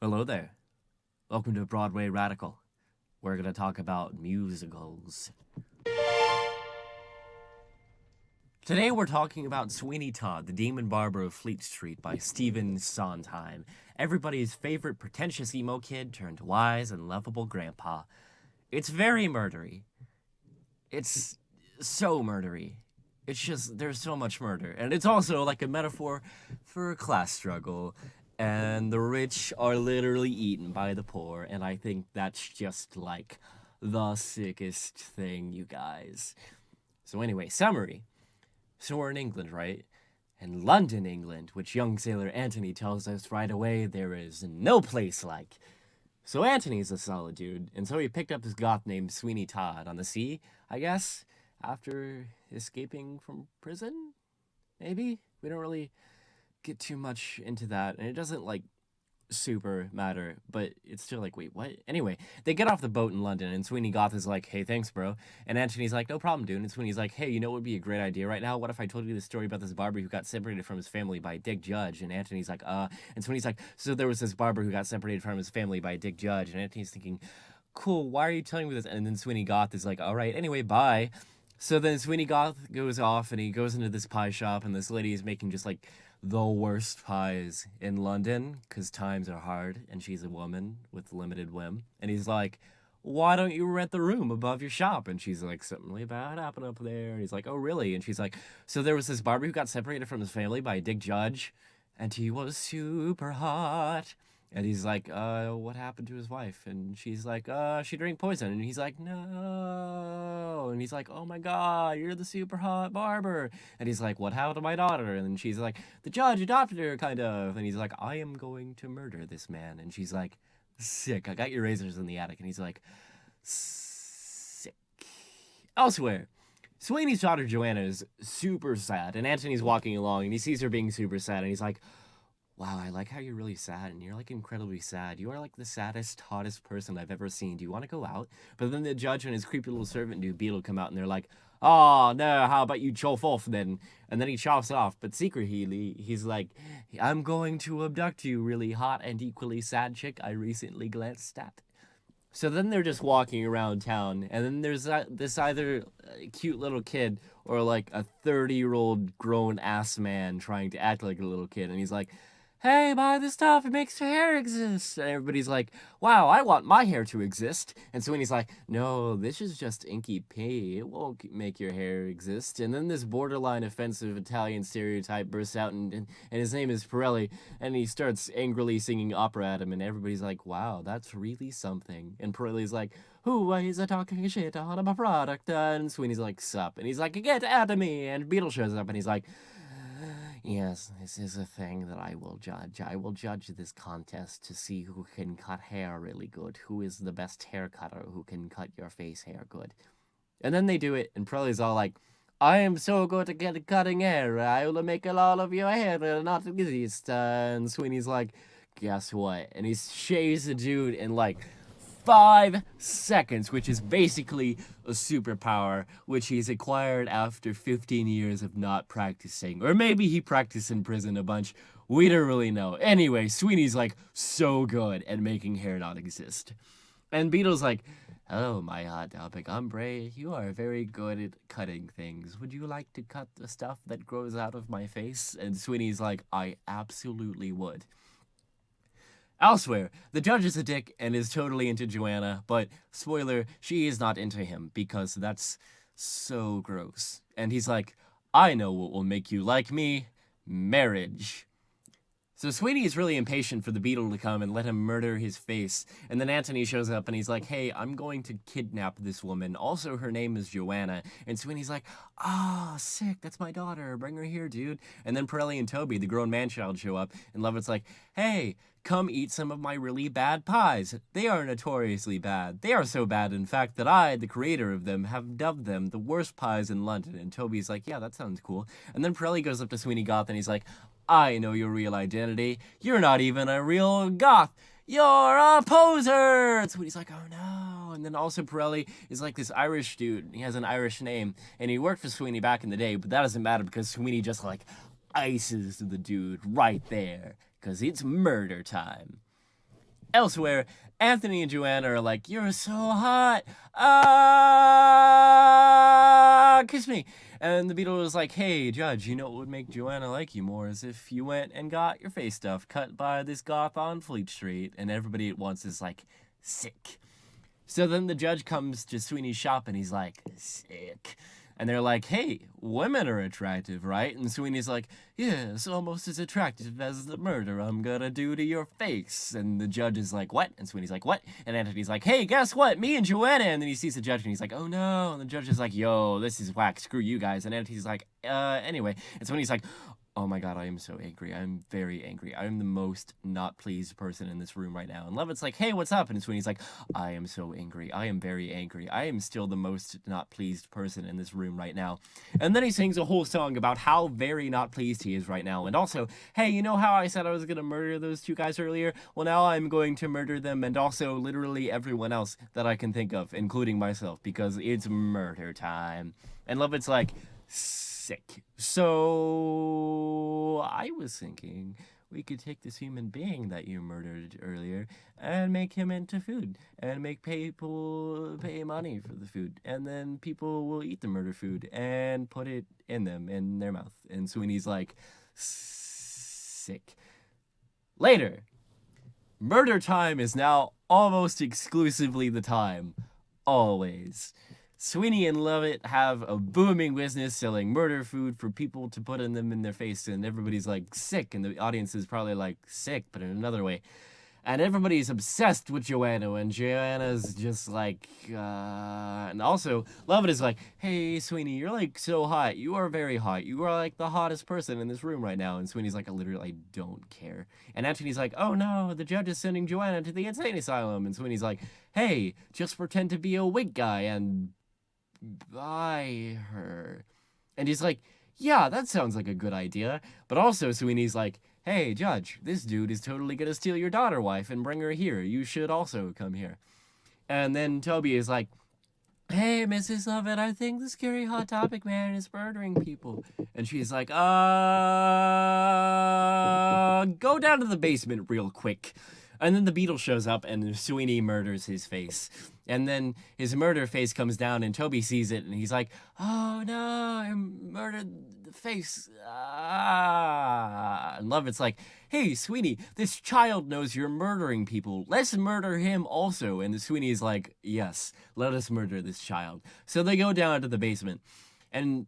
Hello there. Welcome to Broadway Radical. We're going to talk about musicals. Today we're talking about Sweeney Todd, the Demon Barber of Fleet Street by Stephen Sondheim. Everybody's favorite pretentious emo kid turned wise and lovable grandpa. It's very murdery. It's so murdery. It's just, there's so much murder. And it's also like a metaphor for a class struggle. And the rich are literally eaten by the poor. And I think that's just like the sickest thing, you guys. So anyway, summary. So we're in England, right? And London, England, which young sailor Anthony tells us right away there is no place like. So Anthony's a solid dude, and so he picked up this goth named Sweeney Todd on the sea, I guess, after escaping from prison? Maybe? We don't really get too much into that, and it doesn't, super matter, but it's still like, wait, what? Anyway, they get off the boat in London, and Sweeney Goth is like, hey, thanks, bro. And Anthony's like, no problem, dude. And Sweeney's like, hey, you know what would be a great idea right now? What if I told you the story about this barber who got separated from his family by Dick Judge? And Anthony's like, and Sweeney's like, so there was this barber who got separated from his family by Dick Judge. And Anthony's thinking, cool, why are you telling me this? And then Sweeney Goth is like, all right, anyway, bye. So then Sweeney Goth goes off, and he goes into this pie shop, and this lady is making just, the worst pies in London, because times are hard, and she's a woman with limited whim. And he's like, why don't you rent the room above your shop? And she's like, something really bad happened up there. And he's like, oh, really? And she's like, so there was this barber who got separated from his family by Dick Judge, and he was super hot. And he's like, what happened to his wife? And she's like, she drank poison. And he's like, no. And he's like, oh my God, you're the super hot barber. And he's like, what happened to my daughter? And then she's like, the judge adopted her, kind of. And he's like, I am going to murder this man. And she's like, sick. I got your razors in the attic. And he's like, sick. Elsewhere, Sweeney's daughter Joanna is super sad. And Anthony's walking along, and he sees her being super sad. And he's like, wow, I like how you're really sad, and you're, incredibly sad. You are, the saddest, hottest person I've ever seen. Do you want to go out? But then the judge and his creepy little servant dude, Beetle, come out, and they're like, oh, no, how about you choff off, then? And then he chops off, but secretly, he's like, I'm going to abduct you, really hot and equally sad chick I recently glanced at. So then they're just walking around town, and then there's this either cute little kid or, a 30-year-old grown-ass man trying to act like a little kid, and he's like, hey, buy this stuff, it makes your hair exist. And everybody's like, wow, I want my hair to exist. And Sweeney's like, no, this is just inky pee. It won't make your hair exist. And then this borderline offensive Italian stereotype bursts out, and his name is Pirelli, and he starts angrily singing opera at him, and everybody's like, wow, that's really something. And Pirelli's like, who is talking shit on my product? And Sweeney's like, sup. And he's like, get out of me. And Beetle shows up, and he's like, yes, this is a thing that I will judge. I will judge this contest to see who can cut hair really good. Who is the best hair cutter who can cut your face hair good. And then they do it, and Pirelli's all like, I am so good at cutting hair. I will make all of your hair not exist. And Sweeney's like, guess what? And he shaves the dude in 5 seconds, which is basically a superpower, which he's acquired after 15 years of not practicing. Or maybe he practiced in prison a bunch. We don't really know. Anyway, Sweeney's so good at making hair not exist. And Beetle's like, hello, my hot topic hombre. You are very good at cutting things. Would you like to cut the stuff that grows out of my face? And Sweeney's like, I absolutely would. Elsewhere, the judge is a dick and is totally into Joanna, but, spoiler, she is not into him, because that's so gross. And he's like, I know what will make you like me. Marriage. So Sweeney is really impatient for the Beetle to come and let him murder his face. And then Anthony shows up and he's like, hey, I'm going to kidnap this woman. Also, her name is Joanna. And Sweeney's like, sick, that's my daughter. Bring her here, dude. And then Pirelli and Toby, the grown man-child, show up. And Lovett's like, hey, come eat some of my really bad pies. They are notoriously bad. They are so bad, in fact, that I, the creator of them, have dubbed them the worst pies in London. And Toby's like, yeah, that sounds cool. And then Pirelli goes up to Sweeney Goth and he's like, I know your real identity. You're not even a real goth. You're a poser! And Sweeney's like, oh no. And then also Pirelli is this Irish dude. He has an Irish name. And he worked for Sweeney back in the day, but that doesn't matter because Sweeney just ices the dude right there. Because it's murder time. Elsewhere, Anthony and Joanna are like, "You're so hot. Ah, kiss me." And the Beetle was like, "Hey, Judge, you know what would make Joanna like you more is if you went and got your face stuff cut by this goth on Fleet Street." And everybody at once is like, "Sick." So then the judge comes to Sweeney's shop and he's like, "Sick." And they're like, "Hey, women are attractive, right?" And Sweeney's like, "Yes, almost as attractive as the murder I'm gonna do to your face." And the judge is like, "What?" And Sweeney's like, "What?" And Anthony's like, "Hey, guess what? Me and Joanna." And then he sees the judge and he's like, "Oh no." And the judge is like, "Yo, this is whack. Screw you guys." And Anthony's like, anyway. And Sweeney's like, "Oh my god, I am so angry. I'm very angry. I'm the most not pleased person in this room right now." And Levitt's like, "Hey, what's up?" And Sweeney's like, "I am so angry. I am very angry. I am still the most not pleased person in this room right now." And then he sings a whole song about how very not pleased he is right now. And also, "Hey, you know how I said I was going to murder those two guys earlier? Well, now I'm going to murder them and also literally everyone else that I can think of, including myself, because it's murder time." And Levitt's like, "Sick. So I was thinking we could take this human being that you murdered earlier and make him into food and make people pay money for the food. And then people will eat the murder food and put it in them, in their mouth." And Sweeney's like, "Sick." Later, murder time is now almost exclusively the time. Always. Sweeney and Levitt have a booming business selling murder food for people to put in them in their face, and everybody's like, "Sick," and the audience is probably like, "Sick," but in another way. And everybody's obsessed with Joanna, and Joanna's just like, and also, Levitt is like, "Hey, Sweeney, you're like so hot. You are very hot. You are like the hottest person in this room right now." And Sweeney's like, "I don't care." And Anthony's like, "Oh no, the judge is sending Joanna to the insane asylum." And Sweeney's like, "Hey, just pretend to be a wig guy and buy her." And he's like, "Yeah, that sounds like a good idea." But also Sweeney's like, "Hey, Judge, this dude is totally gonna steal your daughter wife and bring her here. You should also come here." And then Toby is like, "Hey, Mrs. Lovett, I think the scary hot topic man is murdering people." And she's like, go down to the basement real quick." And then the Beetle shows up and Sweeney murders his face. And then his murder face comes down and Toby sees it and he's like, "Oh no, I murdered the face." And Lovett's like, "Hey, Sweeney, this child knows you're murdering people. Let's murder him also." And Sweeney is like, "Yes, let us murder this child." So they go down to the basement and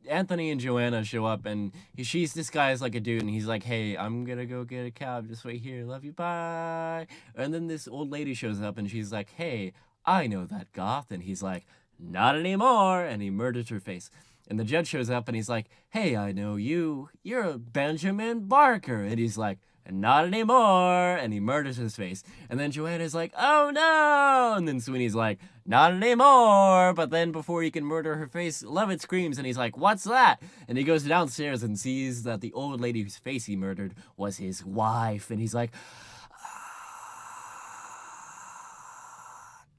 Anthony and Joanna show up and she's disguised like a dude and he's like, "Hey, I'm gonna go get a cab, just wait here, love you, bye." And then this old lady shows up and she's like, "Hey, I know that goth." And he's like, "Not anymore." And he murders her face. And the judge shows up and he's like, "Hey, I know you. You're Benjamin Barker." And he's like, "Not anymore." And he murders his face. And then Joanna's like, "Oh no." And then Sweeney's like, "Not anymore." But then before he can murder her face, Levitt screams and he's like, "What's that?" And he goes downstairs and sees that the old lady whose face he murdered was his wife. And he's like,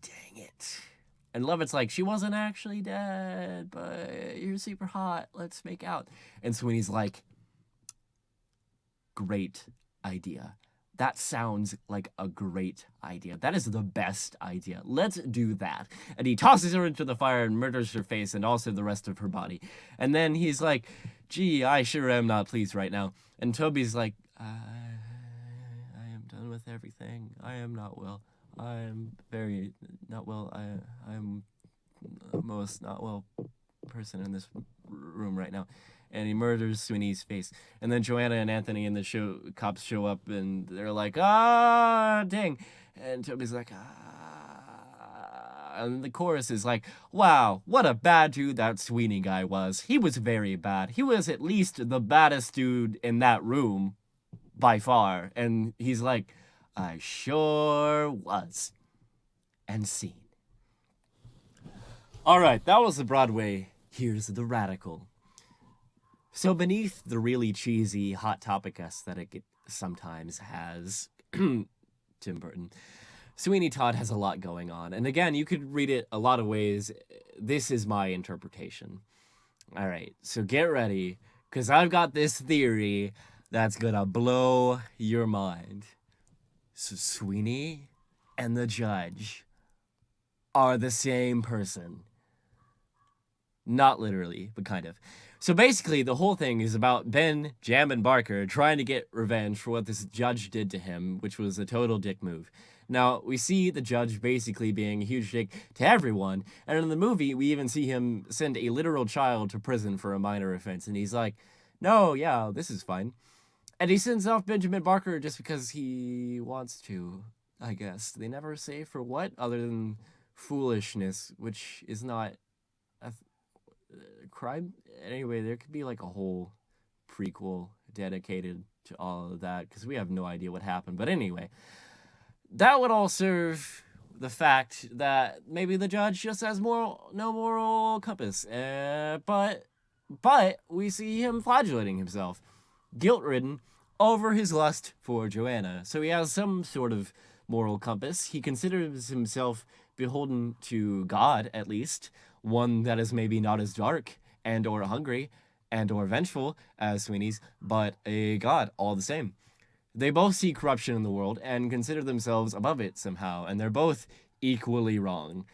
"Dang it." And Levitt's like, "She wasn't actually dead, but you're super hot. Let's make out." And Sweeney's like, "Great idea. That sounds like a great idea. That is the best idea. Let's do that." And he tosses her into the fire and murders her face and also the rest of her body. And then he's like, "Gee, I sure am not pleased right now." And Toby's like, I am done with everything. I am not well. I am very not well. I am the most not well person in this room right now." And he murders Sweeney's face. And then Joanna and Anthony and the cops show up and they're like, dang. And Toby's like, And the chorus is like, "Wow, what a bad dude that Sweeney guy was. He was very bad. He was at least the baddest dude in that room by far." And he's like, "I sure was." And scene. All right, that was the Broadway. Here's the Radical. So beneath the really cheesy Hot Topic aesthetic it sometimes has, Tim Burton, Sweeney Todd has a lot going on. And again, you could read it a lot of ways. This is my interpretation. All right, so get ready, because I've got this theory that's gonna blow your mind. So Sweeney and the judge are the same person. Not literally, but kind of. So basically, the whole thing is about Ben, Jam, and Barker trying to get revenge for what this judge did to him, which was a total dick move. Now, we see the judge basically being a huge dick to everyone, and in the movie, we even see him send a literal child to prison for a minor offense, and he's like, no, yeah, this is fine. And he sends off Benjamin Barker just because he wants to, I guess. They never say for what, other than foolishness, which is not a crime. Anyway, there could be like a whole prequel dedicated to all of that, because we have no idea what happened. But anyway, that would all serve the fact that maybe the judge just has no moral compass. But we see him flagellating himself, guilt-ridden, over his lust for Joanna. So he has some sort of moral compass. He considers himself beholden to God, at least, one that is maybe not as dark and or hungry and or vengeful as Sweeney's, but a god all the same. They both see corruption in the world and consider themselves above it somehow, and they're both equally wrong.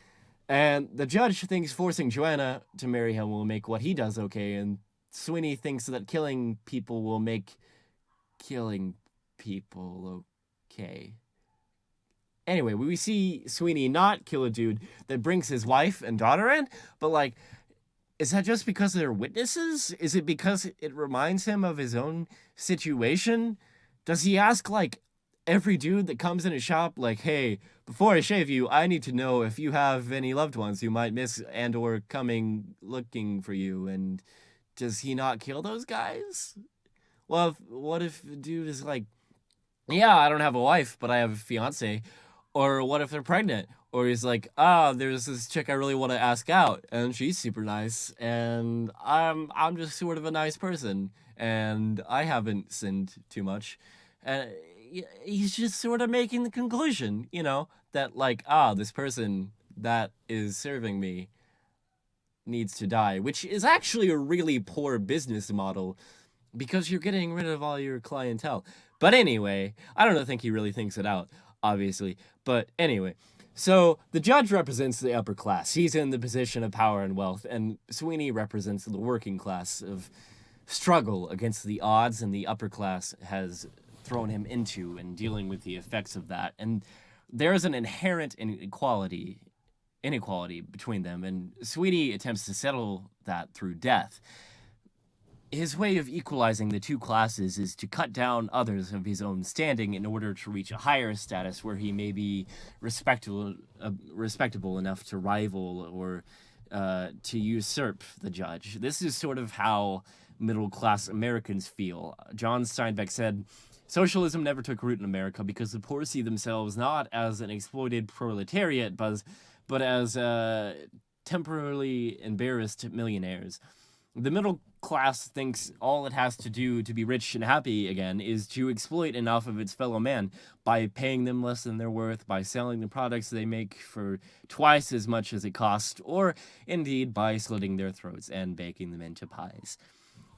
And the judge thinks forcing Joanna to marry him will make what he does okay, and Sweeney thinks that killing people will make killing people okay. Anyway, we see Sweeney not kill a dude that brings his wife and daughter in, but like, is that just because they're witnesses? Is it because it reminds him of his own situation? Does he ask, like, every dude that comes in his shop, like, hey, before I shave you, I need to know if you have any loved ones who might miss and or coming looking for you, and does he not kill those guys? Well, what if the dude is like, yeah, I don't have a wife, but I have a fiance. Or what if they're pregnant? Or he's like, there's this chick I really want to ask out, and she's super nice, and I'm just sort of a nice person, and I haven't sinned too much. And he's just sort of making the conclusion, that like, this person that is serving me needs to die, which is actually a really poor business model, because you're getting rid of all your clientele. But anyway, I don't think he really thinks it out, obviously. But anyway, so the judge represents the upper class. He's in the position of power and wealth, and Sweeney represents the working class of struggle against the odds and the upper class has thrown him into, and dealing with the effects of that. And there's an inherent inequality between them, and Sweeney attempts to settle that through death. His way of equalizing the two classes is to cut down others of his own standing in order to reach a higher status where he may be respectable enough to rival or to usurp the judge. This is sort of how middle-class Americans feel. John Steinbeck said, socialism never took root in America because the poor see themselves not as an exploited proletariat, but as temporarily embarrassed millionaires. The middle class thinks all it has to do to be rich and happy again is to exploit enough of its fellow man by paying them less than they're worth, by selling the products they make for twice as much as it costs, or indeed by slitting their throats and baking them into pies.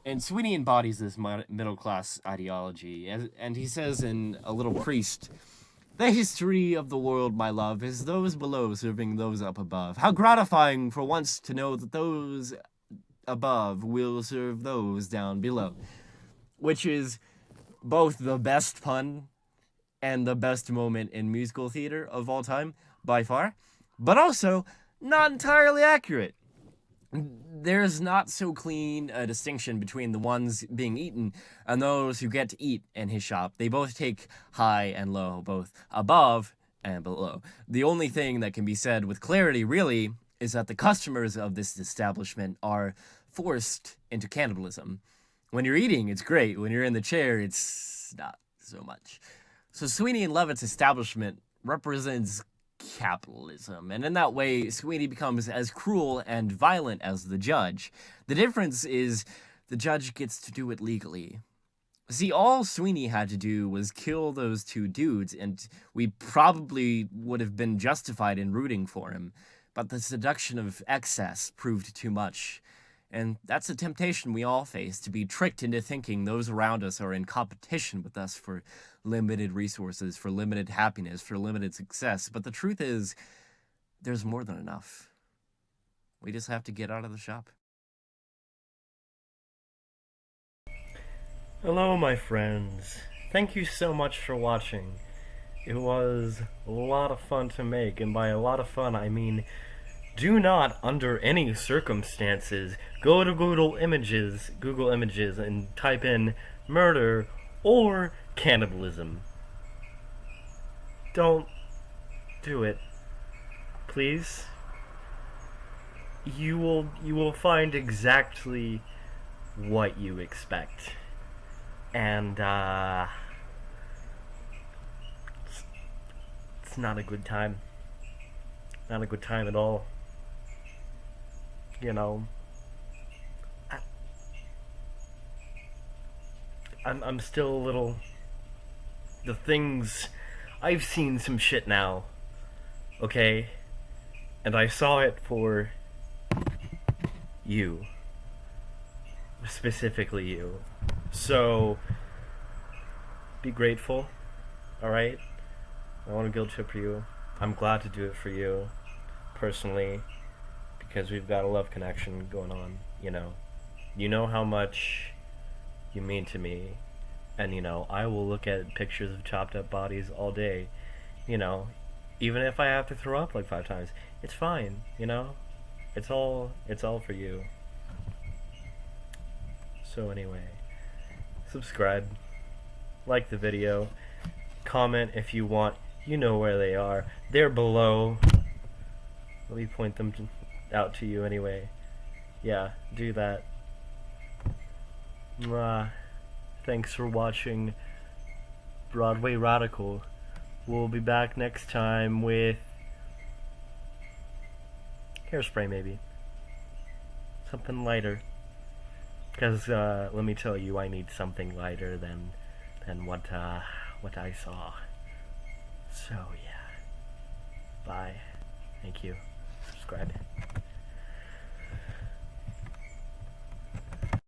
And Sweeney embodies this middle class ideology, and he says in A Little Priest, "The history of the world, my love, is those below serving those up above. How gratifying for once to know that those above will serve those down below," which is both the best pun and the best moment in musical theater of all time, by far, but also not entirely accurate. There's not so clean a distinction between the ones being eaten and those who get to eat in his shop. They both take high and low, both above and below. The only thing that can be said with clarity, really, is that the customers of this establishment are forced into cannibalism. When you're eating, it's great. When you're in the chair, it's not so much. So Sweeney and Levitt's establishment represents capitalism, and in that way, Sweeney becomes as cruel and violent as the judge. The difference is the judge gets to do it legally. See, all Sweeney had to do was kill those two dudes, and we probably would have been justified in rooting for him. But the seduction of excess proved too much, And that's a temptation we all face, to be tricked into thinking those around us are in competition with us for limited resources, for limited happiness, for limited success. But the truth is, there's more than enough. We just have to get out of the shop. Hello, my friends. Thank you so much for watching. It was a lot of fun to make, and by a lot of fun, I mean, do not, under any circumstances, go to Google Images, and type in murder or cannibalism. Don't do it, please. You will find exactly what you expect. And, it's not a good time. Not a good time at all. You know, I'm still a little... The things... I've seen some shit now, okay? And I saw it for you. Specifically you. So, be grateful, alright? I want to guilt trip for you. I'm glad to do it for you, personally, because we've got a love connection going on, you know. You know how much you mean to me, and, you know, I will look at pictures of chopped up bodies all day, you know, even if I have to throw up like 5 times. It's fine, you know? It's all for you. So anyway, subscribe, like the video, comment if you want. You know where they are. They're below. Let me point them out to you anyway. Yeah, do that. Thanks for watching Broadway Radical. We'll be back next time with Hairspray, maybe. Something lighter. Because, let me tell you, I need something lighter than what I saw. So, yeah. Bye. Thank you. Subscribe.